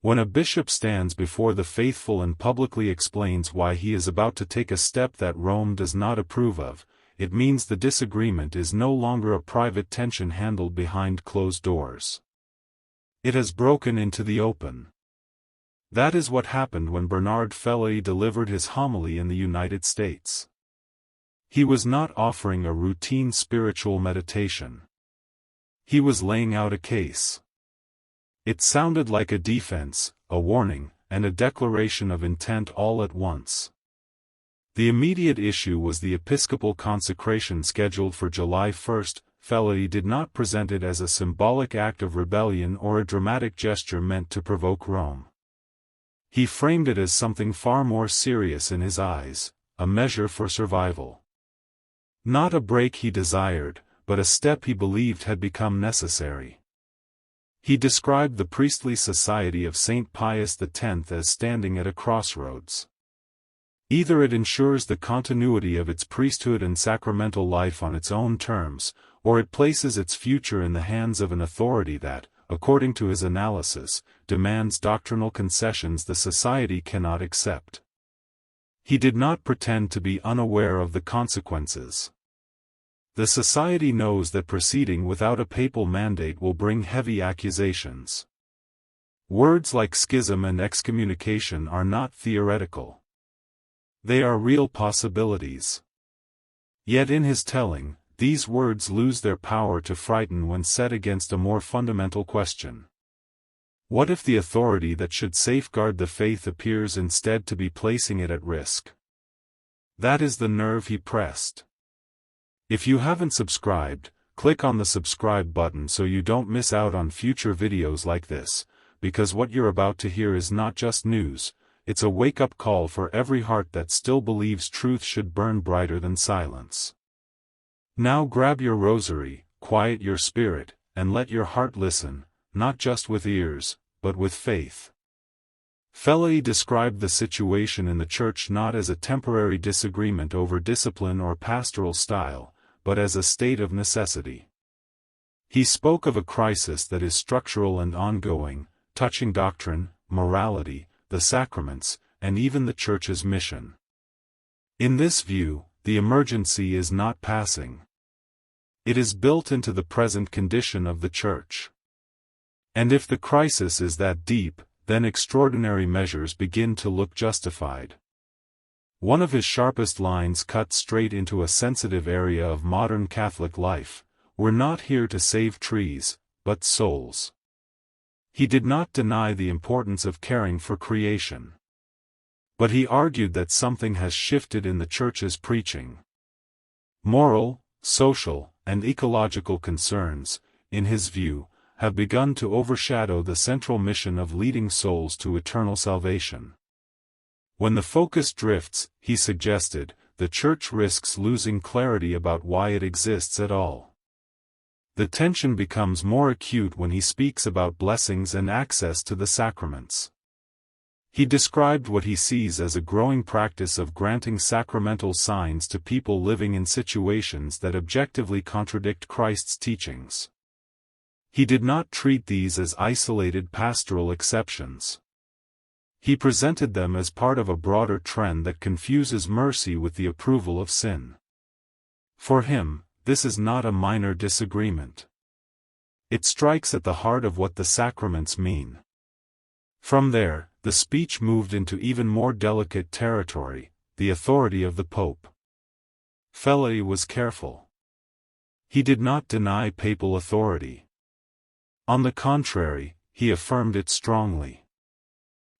When a bishop stands before the faithful and publicly explains why he is about to take a step that Rome does not approve of, it means the disagreement is no longer a private tension handled behind closed doors. It has broken into the open. That is what happened when Bernard Fellay delivered his homily in the United States. He was not offering a routine spiritual meditation. He was laying out a case. It sounded like a defense, a warning, and a declaration of intent all at once. The immediate issue was the episcopal consecration scheduled for July 1. Fellay did not present it as a symbolic act of rebellion or a dramatic gesture meant to provoke Rome. He framed it as something far more serious in his eyes, a measure for survival. Not a break he desired, but a step he believed had become necessary. He described the priestly society of St. Pius X as standing at a crossroads. Either it ensures the continuity of its priesthood and sacramental life on its own terms, or it places its future in the hands of an authority that, according to his analysis, demands doctrinal concessions the society cannot accept. He did not pretend to be unaware of the consequences. The society knows that proceeding without a papal mandate will bring heavy accusations. Words like schism and excommunication are not theoretical. They are real possibilities. Yet in his telling, these words lose their power to frighten when set against a more fundamental question. What if the authority that should safeguard the faith appears instead to be placing it at risk? That is the nerve he pressed. If you haven't subscribed, click on the subscribe button so you don't miss out on future videos like this, because what you're about to hear is not just news, it's a wake-up call for every heart that still believes truth should burn brighter than silence. Now grab your rosary, quiet your spirit, and let your heart listen, not just with ears, but with faith. Fellay described the situation in the Church not as a temporary disagreement over discipline or pastoral style, but as a state of necessity. He spoke of a crisis that is structural and ongoing, touching doctrine, morality, the sacraments, and even the Church's mission. In this view, the emergency is not passing. It is built into the present condition of the Church. And if the crisis is that deep, then extraordinary measures begin to look justified. One of his sharpest lines cut straight into a sensitive area of modern Catholic life: "We're not here to save trees, but souls." He did not deny the importance of caring for creation. But he argued that something has shifted in the Church's preaching. Moral, social, and ecological concerns, in his view, have begun to overshadow the central mission of leading souls to eternal salvation. When the focus drifts, he suggested, the Church risks losing clarity about why it exists at all. The tension becomes more acute when he speaks about blessings and access to the sacraments. He described what he sees as a growing practice of granting sacramental signs to people living in situations that objectively contradict Christ's teachings. He did not treat these as isolated pastoral exceptions. He presented them as part of a broader trend that confuses mercy with the approval of sin. For him, this is not a minor disagreement. It strikes at the heart of what the sacraments mean. From there, the speech moved into even more delicate territory: the authority of the Pope. Fellay was careful. He did not deny papal authority. On the contrary, he affirmed it strongly.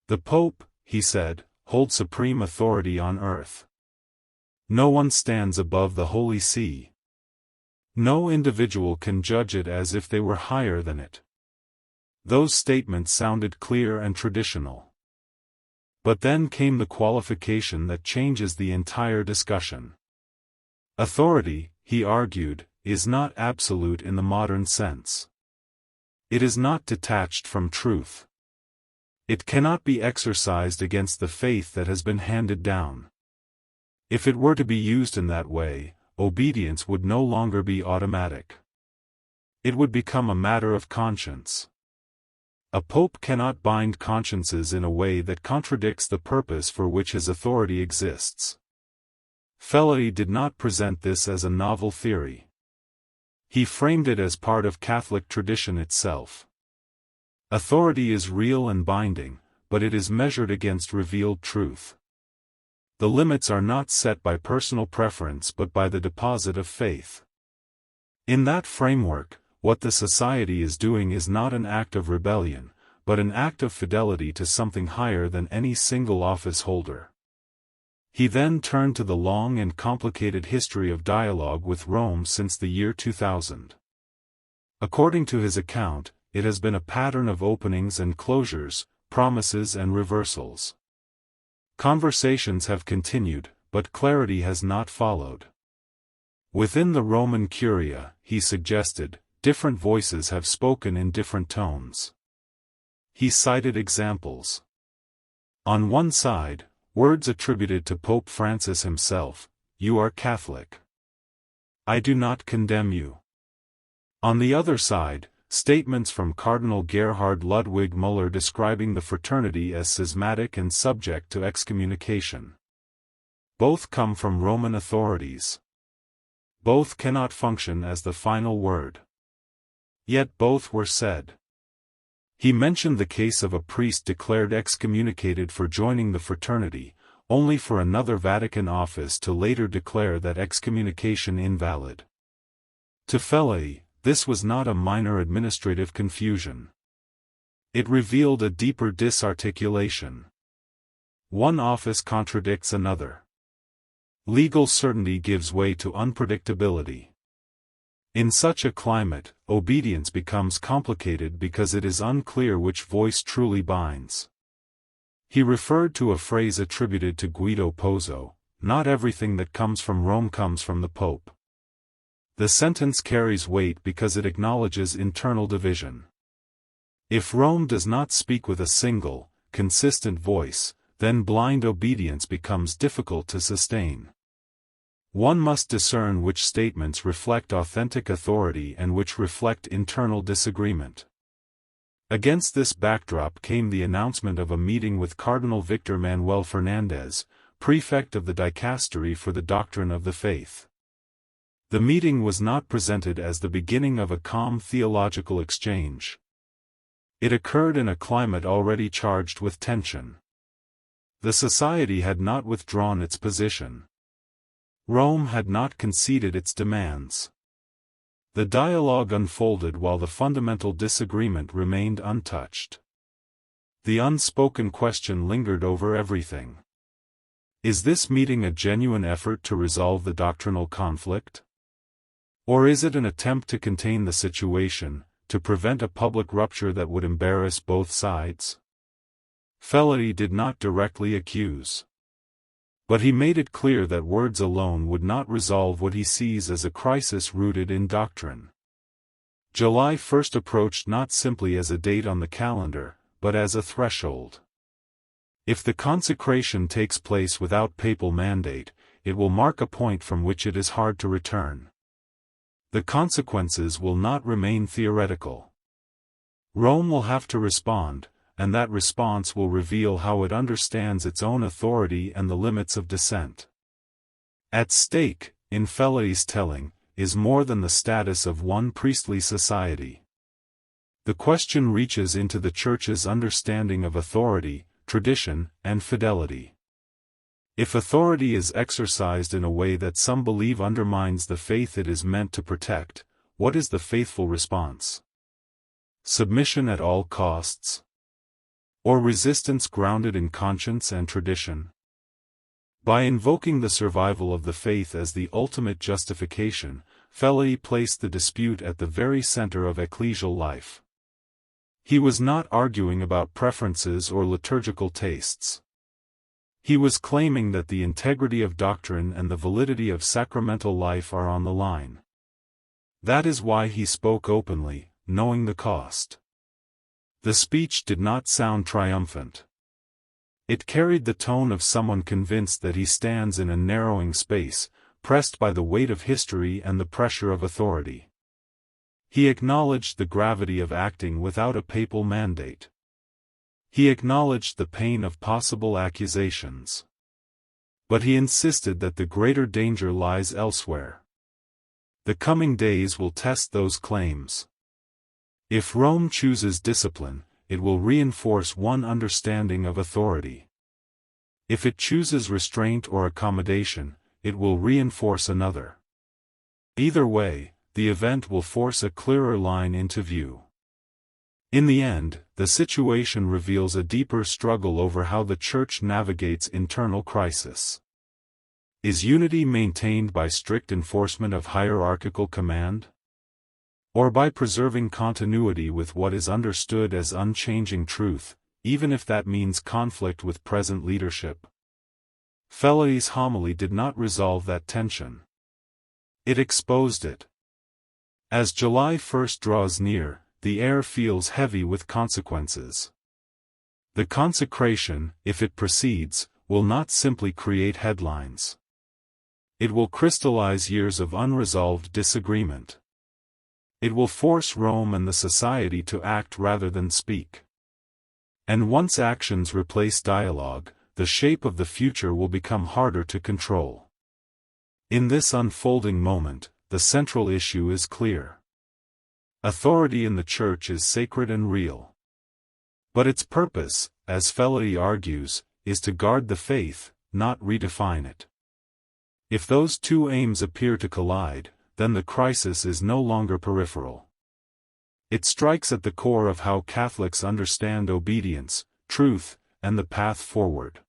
The Pope, he said, holds supreme authority on earth. No one stands above the Holy See. No individual can judge it as if they were higher than it. Those statements sounded clear and traditional. But then came the qualification that changes the entire discussion. Authority, he argued, is not absolute in the modern sense. It is not detached from truth. It cannot be exercised against the faith that has been handed down. If it were to be used in that way, obedience would no longer be automatic. It would become a matter of conscience. A pope cannot bind consciences in a way that contradicts the purpose for which his authority exists. Fellay did not present this as a novel theory. He framed it as part of Catholic tradition itself. Authority is real and binding, but it is measured against revealed truth. The limits are not set by personal preference but by the deposit of faith. In that framework, what the Society is doing is not an act of rebellion, but an act of fidelity to something higher than any single office holder. He then turned to the long and complicated history of dialogue with Rome since the year 2000. According to his account, it has been a pattern of openings and closures, promises and reversals. Conversations have continued, but clarity has not followed. Within the Roman Curia, he suggested, different voices have spoken in different tones. He cited examples. On one side, words attributed to Pope Francis himself, "You are Catholic. I do not condemn you." On the other side, statements from Cardinal Gerhard Ludwig Müller describing the fraternity as schismatic and subject to excommunication. Both come from Roman authorities. Both cannot function as the final word. Yet both were said. He mentioned the case of a priest declared excommunicated for joining the fraternity, only for another Vatican office to later declare that excommunication invalid. To Fellay, this was not a minor administrative confusion. It revealed a deeper disarticulation. One office contradicts another. Legal certainty gives way to unpredictability. In such a climate, obedience becomes complicated because it is unclear which voice truly binds. He referred to a phrase attributed to Guido Pozzo, "Not everything that comes from Rome comes from the Pope." The sentence carries weight because it acknowledges internal division. If Rome does not speak with a single, consistent voice, then blind obedience becomes difficult to sustain. One must discern which statements reflect authentic authority and which reflect internal disagreement. Against this backdrop came the announcement of a meeting with Cardinal Víctor Manuel Fernández, prefect of the dicastery for the doctrine of the faith. The meeting was not presented as the beginning of a calm theological exchange. It occurred in a climate already charged with tension. The Society had not withdrawn its position. Rome had not conceded its demands. The dialogue unfolded while the fundamental disagreement remained untouched. The unspoken question lingered over everything. Is this meeting a genuine effort to resolve the doctrinal conflict? Or is it an attempt to contain the situation, to prevent a public rupture that would embarrass both sides? Fellay did not directly accuse. But he made it clear that words alone would not resolve what he sees as a crisis rooted in doctrine. July 1 approached not simply as a date on the calendar, but as a threshold. If the consecration takes place without papal mandate, it will mark a point from which it is hard to return. The consequences will not remain theoretical. Rome will have to respond, and that response will reveal how it understands its own authority and the limits of dissent. At stake, in Fellay's telling, is more than the status of one priestly society. The question reaches into the Church's understanding of authority, tradition, and fidelity. If authority is exercised in a way that some believe undermines the faith it is meant to protect, what is the faithful response? Submission at all costs? Or resistance grounded in conscience and tradition? By invoking the survival of the faith as the ultimate justification, Fellay placed the dispute at the very center of ecclesial life. He was not arguing about preferences or liturgical tastes. He was claiming that the integrity of doctrine and the validity of sacramental life are on the line. That is why he spoke openly, knowing the cost. The speech did not sound triumphant. It carried the tone of someone convinced that he stands in a narrowing space, pressed by the weight of history and the pressure of authority. He acknowledged the gravity of acting without a papal mandate. He acknowledged the pain of possible accusations. But he insisted that the greater danger lies elsewhere. The coming days will test those claims. If Rome chooses discipline, it will reinforce one understanding of authority. If it chooses restraint or accommodation, it will reinforce another. Either way, the event will force a clearer line into view. In the end, the situation reveals a deeper struggle over how the Church navigates internal crisis. Is unity maintained by strict enforcement of hierarchical command? Or by preserving continuity with what is understood as unchanging truth, even if that means conflict with present leadership? Fellay's homily did not resolve that tension. It exposed it. As July 1st draws near, the air feels heavy with consequences. The consecration, if it proceeds, will not simply create headlines. It will crystallize years of unresolved disagreement. It will force Rome and the society to act rather than speak. And once actions replace dialogue, the shape of the future will become harder to control. In this unfolding moment, the central issue is clear. Authority in the Church is sacred and real. But its purpose, as Fellay argues, is to guard the faith, not redefine it. If those two aims appear to collide, then the crisis is no longer peripheral. It strikes at the core of how Catholics understand obedience, truth, and the path forward.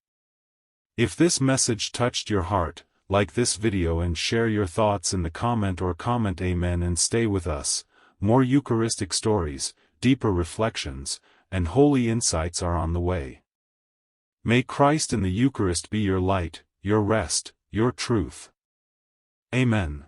If this message touched your heart, like this video and share your thoughts in the comment or comment Amen and stay with us. More Eucharistic stories, deeper reflections, and holy insights are on the way. May Christ in the Eucharist be your light, your rest, your truth. Amen.